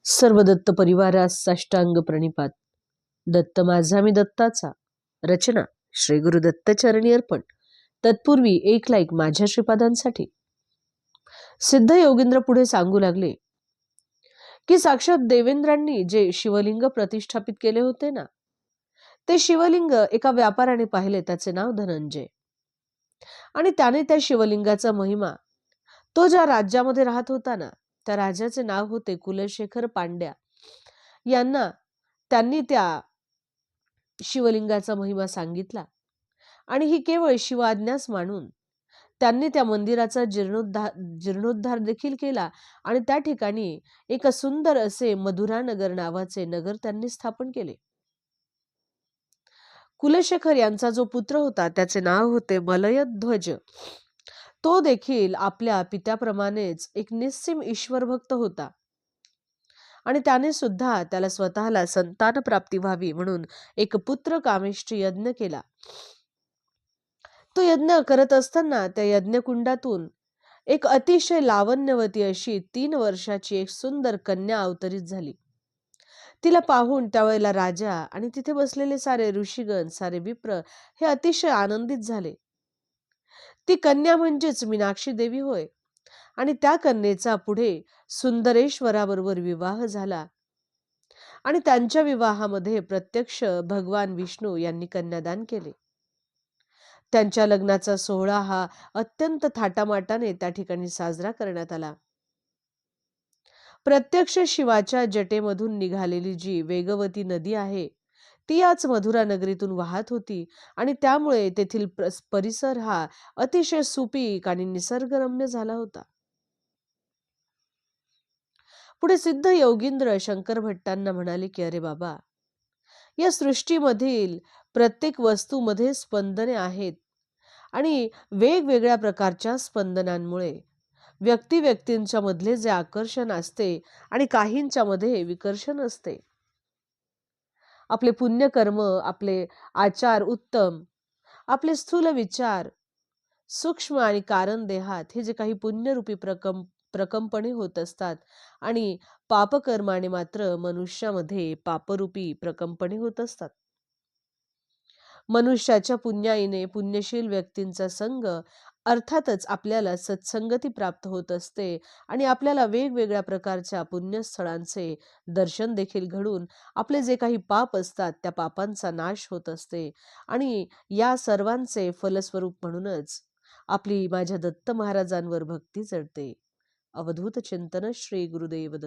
सर्व दत्त परिवारास साष्टांग प्रणिपात. दत्त माझा मी दत्ताचा. रचना श्री गुरु दत्त चरणी अर्पण. तत्पूर्वी एक लाईक माझ्या श्रीपादांसाठी. सिद्ध योगींद्र पुढे सांगू लागले की साक्षात देवेंद्रांनी जे शिवलिंग प्रतिष्ठापित केले होते ना, ते शिवलिंग एका व्यापाऱ्याने पाहिले. त्याचे नाव धनंजय. आणि त्याने त्या शिवलिंगाचा महिमा, तो ज्या राज्यामध्ये राहत होता ना, त्या राजाचे नाव होते कुलशेखर पांड्या. यांना त्यांनी त्या शिवलिंगाचा महिमा सांगितला आणि ही केवळ शिवाज्ञाच मानून त्यांनी त्या मंदिराचा जीर्णोद्धार देखील केला आणि त्या ठिकाणी एक सुंदर असे मधुरा नगर नावाचे नगर त्यांनी स्थापन केले. कुलशेखर यांचा जो पुत्र होता त्याचे नाव होते मलयध्वज. तो देखील आपल्या पित्याप्रमाणेच एक निस्सीम ईश्वर भक्त होता आणि त्याने सुद्धा त्याला स्वतःला संतान प्राप्ती व्हावी म्हणून एक पुत्र कामेष्टी यज्ञ केला. तो यज्ञ करत असताना त्या यज्ञकुंडातून एक अतिशय लावण्यवती अशी 3 वर्षाची एक सुंदर कन्या अवतरित झाली. तिला पाहून त्यावेळेला राजा आणि तिथे बसलेले सारे ऋषीगण, सारे विप्र हे अतिशय आनंदित झाले. ती कन्या म्हणजेच मीनाक्षी देवी होय. आणि त्या कन्येचा पुढे सुंदरेश्वराबरोबर विवाह झाला आणि त्यांच्या विवाहामध्ये प्रत्यक्ष भगवान विष्णू यांनी कन्यादान केले. त्यांच्या लग्नाचा सोहळा हा अत्यंत थाटामाटाने त्या ठिकाणी साजरा करण्यात आला. प्रत्यक्ष शिवाच्या जटेमधून निघालेली जी वेगवती नदी आहे ती याच मधुरा नगरीतून वाहत होती आणि त्यामुळे तेथील परिसर हा अतिशय सुपीक आणि निसर्गरम्य झाला होता. पुढे सिद्ध योगींद्र शंकर भट्टांना म्हणाले की अरे बाबा, या सृष्टीमधील प्रत्येक वस्तूमध्ये स्पंदने आहेत आणि वेगवेगळ्या प्रकारच्या स्पंदनांमुळे व्यक्तींच्या मधले जे आकर्षण असते आणि काहींच्या मध्ये विकर्षण असते. आपले पुण्यकर्म, आपले आचार उत्तम, आपले स्थूल विचार सूक्ष्म आणि कारण देहात हे जे काही पुण्यरूपी प्रकंपणे होत असतात आणि पापकर्माने मात्र मनुष्यामध्ये पापरूपी प्रकंपणे होत असतात. मनुष्याच्या पुण्याईने पुण्यशील व्यक्तींचा संग अर्थातच आपल्याला सत्संगती प्राप्त होत असते आणि आपल्याला वेगवेगळ्या प्रकारच्या पुण्यस्थळांचे दर्शन देखील घडून आपले जे काही पाप असतात त्या पापांचा नाश होत असते आणि या सर्वांचे फलस्वरूप म्हणूनच आपली माझ्या दत्त महाराजांवर भक्ती चढते. अवधूत चिंतन श्री गुरुदेव दत्त.